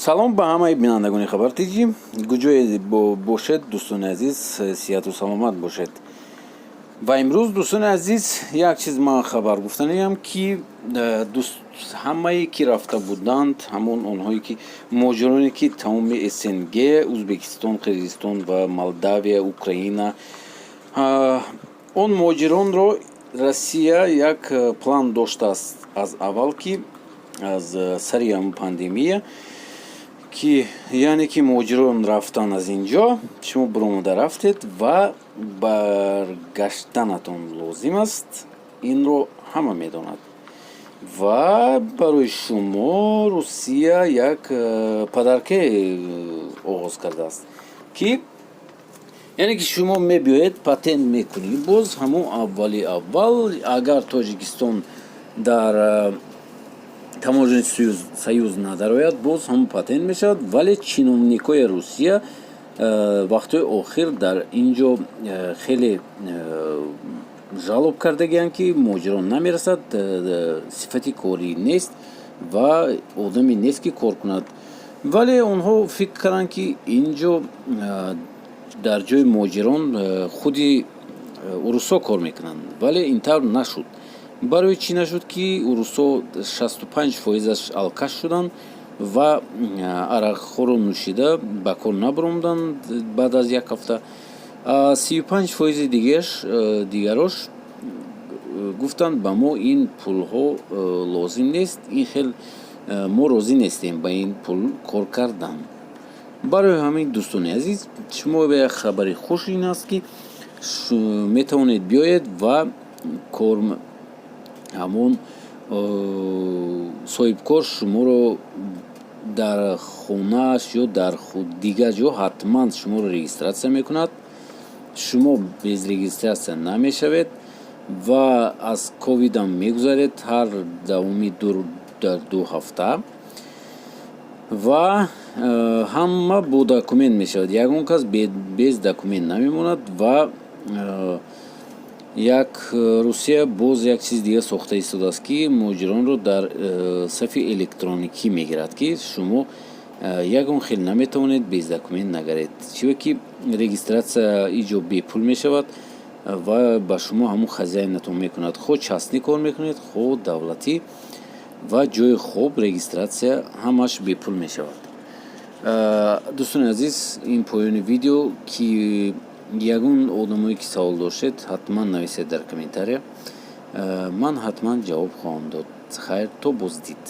салом ба ҳамаи бинандагони хабар тиҷи гуҷое бошед дӯстони азиз, сиҳату саломат бошед. Ва имрӯз дӯстони азиз як чиз ман хабар гуфтаниям ки ҳамае ки рафта буданд, ҳамон онҳое ки муҳоҷироне ки тамоми СНГ, Узбекистон, Қирғизистон ва Молдавия, Украина, он муҳоҷиронро Россия як план доштааст аз аввал ки аз сари ҳамон пандемия ки яъне ки муҳоҷирон рафтан аз ин ҷо, шумо биромада рафтед ва баргаштанатон лозим аст. Инро ҳама медонад. Ва барои шумо Русия як падаркаи оғоз кардааст ки яъне ки шумо мебиёед патент мекунӣ. Боз ҳамон аввали аввал агар Тоҷикистон дар таможаи союз надарояд, боз ҳамон патент мешавад, вале чиновникои Русия вақтҳои охир дар ин ҷо хеле жалоб кардагиянд ки муҳоҷирон намерасад, сифати корӣ нест ва одаме нест ки кор кунад. Вале онҳо фикр карданд ки ин ҷо дар ҷои муҳоҷирон худи урусо кор мекунанд, вале ин тавр нашуд. барои чӣ нашуд ки урусо 65% алкаш шуданд ва арақхоро нӯшида ба кор набаромданд. баъд аз як ҳафта 35% дигарош гуфтанд ба мо ин пулҳо лозим нест, ин хел мо розӣ нестем ба ин пул кор кардан. барои ҳамин дӯстони азиз, шумо як хабари хуш ин аст ки метавонед биёед ва кор ҳамон соҳибкор шуморо дар хонааш ё дар дигар ҷо ҳатман шуморо регистратсия мекунад. шумо без регистратсия намешавед ва аз ковидам мегузаред ҳар давоми дар 2 ҳафта ва ҳама бо документ мешавад. ягон кас без документ намемонад ва як Русия боз як чиз дига сохта истодааст ки муҳоҷиронро дар сафи электроникӣ мегирад ки шумо ягон хел наметавонед без документ нагаред. чиба ки регистратсия иҷо бепул мешавад ва ба шумо ҳамон хазяинатон мекунад. хо частнӣ кор мекунед, хо давлатӣ, ва ҷои хоб регистратсия ҳамаш бепул мешавад. дӯстони азиз, ин поёни видео. Ки ягон одамое ки савол доштед, ҳатман нависед дар комментария. ман ҳатман ҷавоб хоҳам дод. хайр, то боздид.